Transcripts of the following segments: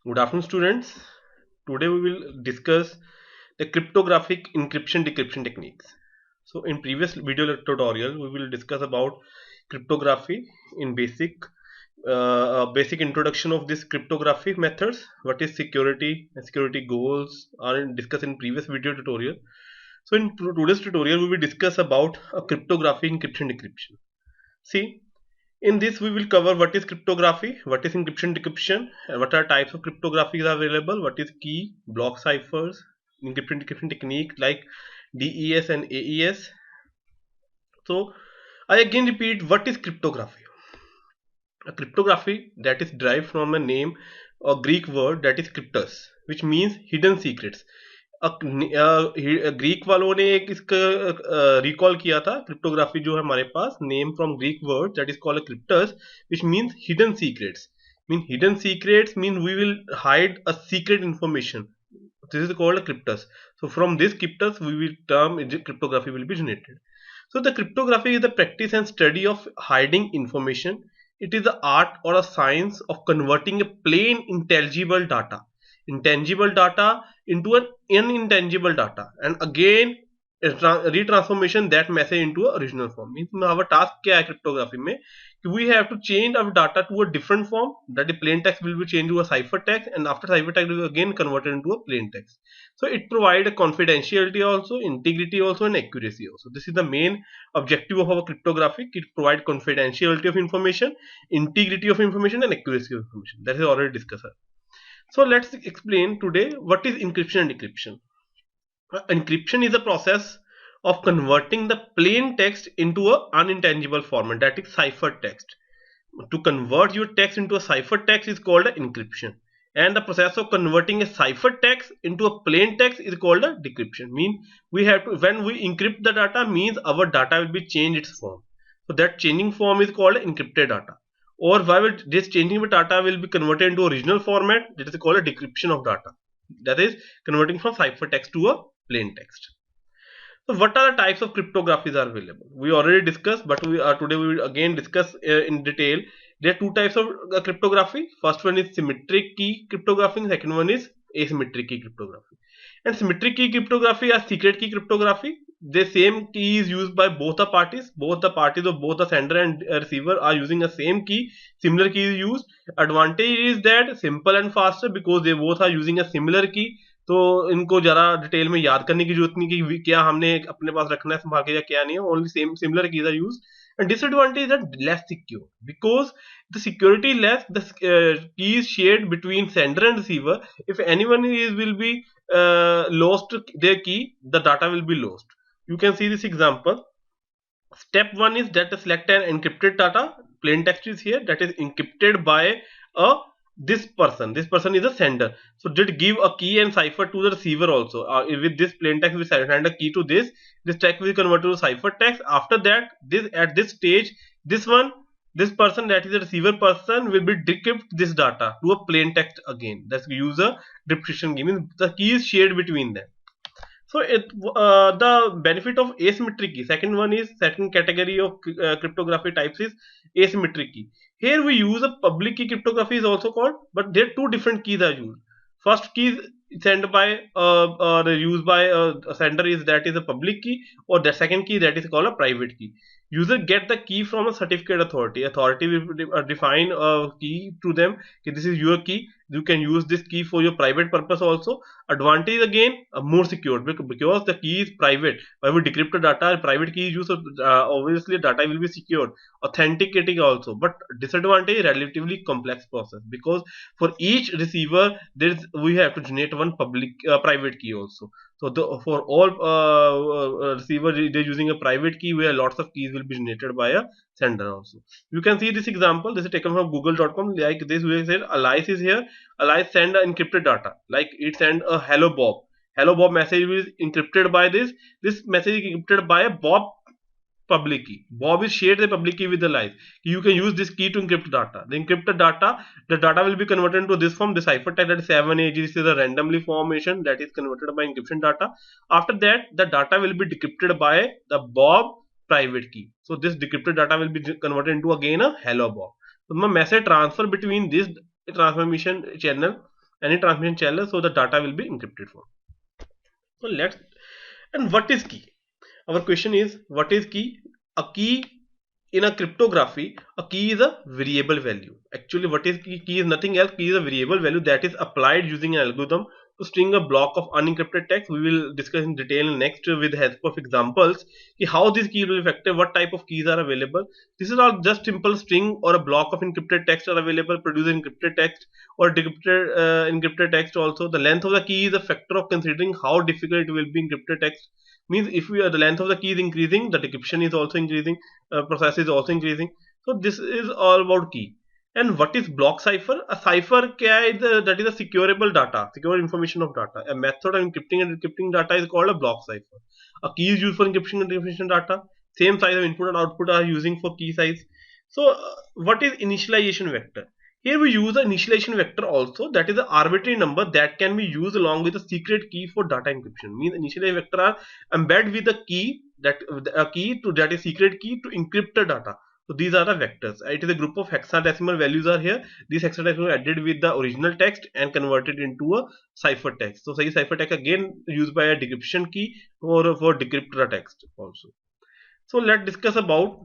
Good afternoon, students. Today we will discuss the cryptographic encryption decryption techniques. So, in previous video tutorial, we will discuss about cryptography in basic introduction of this cryptography methods. What is security and security goals are discussed in previous video tutorial. So, in today's tutorial, we will discuss about a cryptography encryption decryption. See, in this, we will cover what is cryptography, what is encryption decryption, and what are types of cryptography are available, what is key, block ciphers, encryption decryption technique like DES and AES. So, I again repeat, what is cryptography? A cryptography that is derived from a name or Greek word that is cryptos, which means hidden secrets. Greek वालों ने एक इसका recall किया था cryptography जो है हमारे पास name from Greek word that is called kryptos which means hidden secrets mean we will hide a secret information. This is called a cryptus. So from this cryptus we will term cryptography will be generated. So the cryptography is the practice and study of hiding information. It is the art or a science of converting a plain intangible data into an unintangible data, and again retransformation that message into a original form. Means our task क्या है cryptography में कि we have to change our data to a different form, that the plain text will be changed to a ciphertext, and after ciphertext will be again converted into a plain text. So it provides a confidentiality also, integrity also, and accuracy also. This is the main objective of our cryptography. It provides confidentiality of information, integrity of information, and accuracy of information. That is already discussed. So let's explain today what is encryption and decryption. Encryption is a process of converting the plain text into an unintelligible format, that is ciphertext. To convert your text into a ciphertext is called a encryption, and the process of converting a ciphertext into a plain text is called a decryption. Mean we have to, when we encrypt the data, means our data will be changed its form. So that changing form is called encrypted data. Or while this changing data will be converted into original format, that is called a decryption of data. That is converting from ciphertext to a plain text. So what are the types of cryptographies are available? We already discussed, but today we will again discuss in detail. There are two types of cryptography. First one is symmetric key cryptography, and second one is asymmetric key cryptography. And symmetric key cryptography or secret key cryptography, the same key is used by both the parties. Both the parties of both the sender and receiver are using the same key. Similar key is used. Advantage is that simple and faster because they both are using a similar key. तो इनको ज़रा detail में याद करने की जरूरत नहीं कि क्या हमने अपने पास रखना है संभाल के या क्या नहीं है. Only same similar keys are use. And disadvantage is that less secure because the security less, the key is shared between sender and receiver. If anyone will be lost their key, the data will be lost. You can see this example. Step 1 is that select an encrypted data. Plain text is here, that is encrypted by a this person is a sender, so did give a key and cipher to the receiver also. With this plain text we send a key to this text will convert to cipher text. After that, at this stage, this person, that is the receiver person, will be decrypt this data to a plain text again. That's use a decryption key, means the key is shared between them. So the benefit of asymmetric key, second category of cryptography types is asymmetric key. Here we use a public key cryptography is also called, but there two different keys are used. First key is sent by or used by a sender is that is a public key, or the second key that is called a private key. User get the key from a certificate authority. Authority will define a key to them. Okay, this is your key. You can use this key for your private purpose also. Advantage again, more secure because the key is private. When we decrypt the data, private key is used, so obviously data will be secured. Authenticating also, but disadvantage, relatively complex process because for each receiver we have to generate one private key also. So for all receiver they're using a private key where lots of keys will be generated by a sender also. You can see this example. This is taken from google.com. Like this, we said Alice is here. Alice send encrypted data, like it send a hello Bob message is encrypted by this message is encrypted by a Bob public key. Bob is shared the public key with the Alice. You can use this key to encrypt data. The encrypted data, the data will be converted into this form, the ciphertext, that is 7AG. This is a randomly formation that is converted by encryption data. After that, the data will be decrypted by the Bob private key. So this decrypted data will be converted into again a hello Bob. So the message transfer between this transformation channel any transmission channel, so the data will be encrypted form. So and what is key? Our question is, what is key? A key in a cryptography, a key is a variable value. Actually, what is key? Key is nothing else. Key is a variable value that is applied using an algorithm to string a block of unencrypted text. We will discuss in detail next with the help of examples how this key will be effective, what type of keys are available. This is all just simple string or a block of encrypted text are available, produce encrypted text or decrypted encrypted text also. The length of the key is a factor of considering how difficult it will be encrypted text. Means if we are the length of the key is increasing, the decryption is also increasing, process is also increasing. So this is all about key. And what is block cipher? A cipher kya is that is a securable data, secure information of data. A method of encrypting and decrypting data is called a block cipher. A key is used for encryption and decryption data. Same size of input and output are using for key size. So what is initialization vector? Here we use the initialization vector also, that is an arbitrary number that can be used along with a secret key for data encryption. Means initialization vector are embedded with a key that is secret key to encrypt the data. So these are the vectors. It is a group of hexadecimal values are here. These hexadecimal are added with the original text and converted into a cipher text. So say cipher text again used by a decryption key or for decrypt the text also. So let's discuss about,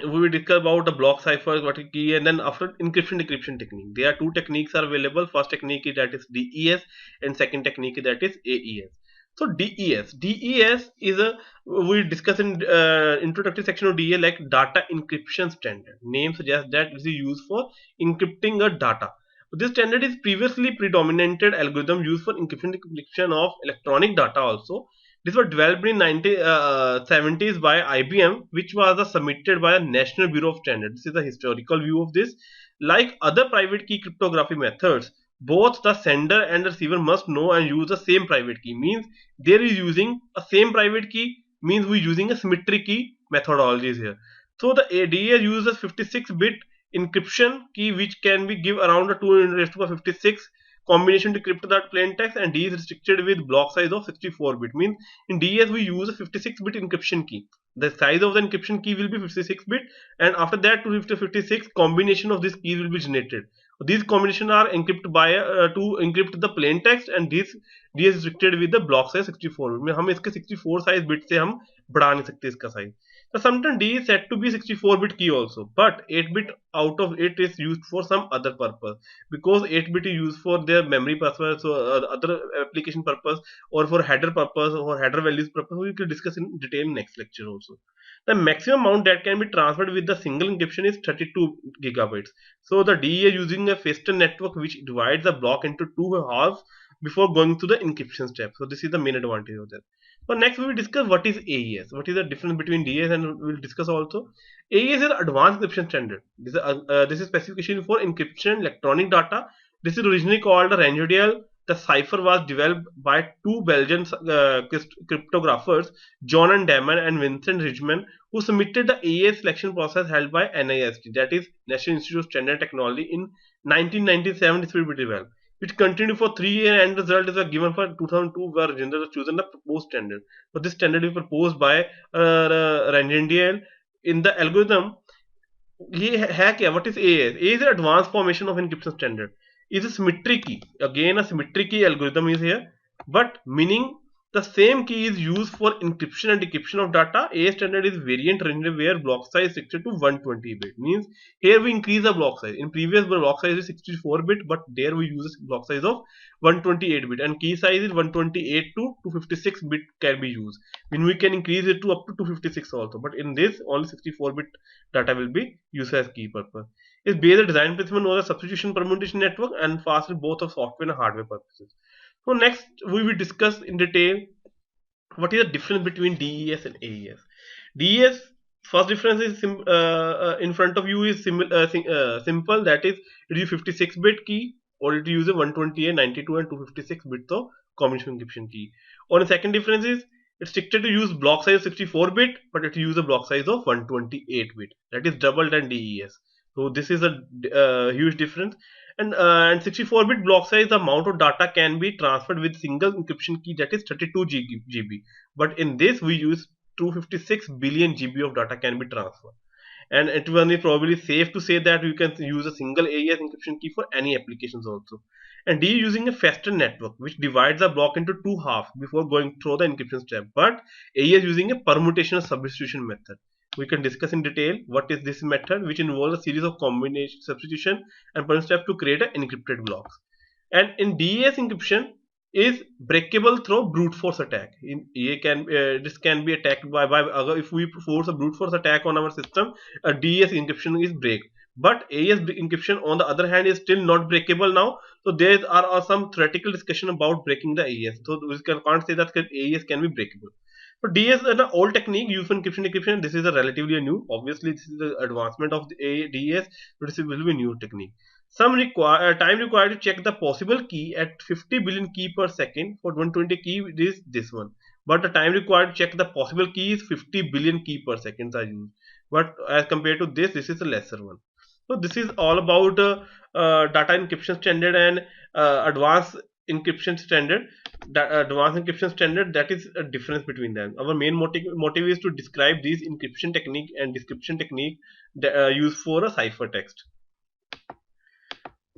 we will discuss about the block cipher, what is key, and then after encryption decryption technique. There are two techniques are available. First technique is that is DES and second technique is that is AES. So DES is a, we discuss in introductory section of DES like data encryption standard. Name suggests that this is used for encrypting a data. This standard is previously predominated algorithm used for encryption decryption of electronic data also. This was developed in 1970s by IBM, which was submitted by the National Bureau of Standards. This is a historical view of this. Like other private key cryptography methods, both the sender and the receiver must know and use the same private key. Means there is using a same private key, means we using a symmetric key methodologies here. So the ADA uses 56-bit encryption key, which can be give around a 2 raised to 56 combination to decrypt that plain text, and D is restricted with block size of 64-bit. Means in DS we use a 56-bit encryption key. The size of the encryption key will be 56-bit, and after that 256 combination of these keys will be generated. These combinations are encrypted by to encrypt the plain text, and this D is restricted with the block size 64 bit. हम इसके 64 size bit से हम बढ़ा नहीं सकते इसका size. So sometimes D is said to be 64-bit key also, but 8-bit out of it is used for some other purpose, because 8-bit is used for their memory purpose or other application purpose, or for header purpose or header values purpose. We will discuss in detail in next lecture also. The maximum amount that can be transferred with the single encryption is 32 gigabytes. So the DE is using a faster network which divides the block into two halves before going to the encryption step. So this is the main advantage of that. So next we will discuss what is AES. What is the difference between DES, and we will discuss also. AES is an advanced encryption standard. This is specification for encryption electronic data. This is originally called a Ranjodial. The cipher was developed by two Belgian cryptographers, John and Damon and Vincent Ridgman, who submitted the AES selection process held by NIST, that is National Institute of Standard Technology, in 1997. This will be developed, which continued for 3 years, and result is given for 2002, where Rajendra was chosen the proposed standard. So this standard is proposed by Ranjodial. In the algorithm, what is AES? AES is an advanced formation of encryption standard. Is a symmetric key. Again, a symmetric key algorithm is here, but meaning the same key is used for encryption and decryption of data. AES standard is variant range where block size is restricted to 120 bit. Means here we increase the block size. In previous block size is 64 bit, but there we use a block size of 128 bit, and key size is 128 to 256 bit can be used. Mean we can increase it to up to 256 also, but in this only 64 bit data will be used as key purpose. Is based on design principle known as substitution permutation network, and fast with both of software and hardware purposes. So next we will discuss in detail what is the difference between DES and AES. DES, first difference is in front of you is simple, that is it is 56-bit key, or it uses 128, 92 and 256 bits of combination encryption key. Or the second difference is it's restricted to use block size 64 bit, but it uses a block size of 128 bit, that is double than DES. So this is a huge difference. And 64-bit block size, the amount of data can be transferred with single encryption key, that is 32 GB. But in this we use 256 billion GB of data can be transferred. and it was probably safe to say that you can use a single AES encryption key for any applications also. And D using a faster network which divides a block into two halves before going through the encryption step, but AES using a permutation or substitution method. We can discuss in detail what is this method, which involves a series of combination, substitution, and per step to create an encrypted blocks. And in DES encryption is breakable through brute force attack. In EA can this can be attacked by if we force a brute force attack on our system, a DES encryption is break. But AES encryption on the other hand is still not breakable now. So there are some theoretical discussion about breaking the AES. So we can't say that AES can be breakable. So DS is an old technique used for encryption decryption. This is a relatively new. Obviously, this is the advancement of the DES, but this will be a new technique. Some time required to check the possible key at 50 billion key per second. For 120 key, it is this one. But the time required to check the possible key is 50 billion key per second are used. But as compared to this is a lesser one. So this is all about data encryption standard and advanced encryption standard. Advanced encryption standard, that is a difference between them. Our main motive is to describe these encryption technique and description technique that used for a ciphertext.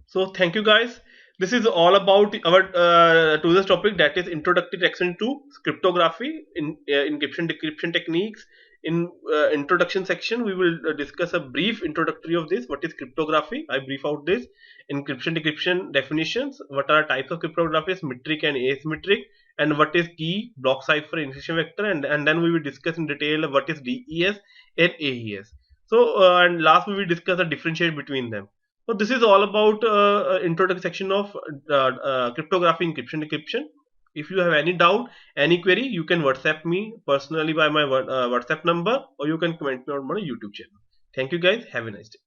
So thank you guys. This is all about our to this topic, that is introductory section to cryptography in encryption decryption techniques. In introduction section, we will discuss a brief introductory of this. What is cryptography? I brief out this. Encryption decryption definitions. What are types of cryptography? Symmetric and asymmetric. And what is key, block cipher, encryption vector. And then we will discuss in detail what is DES and AES. So and last we will discuss the differentiate between them. So this is all about introduction section of cryptography, encryption, decryption. If you have any doubt, any query, you can WhatsApp me personally by my WhatsApp number, or you can comment me on my YouTube channel. Thank you guys. Have a nice day.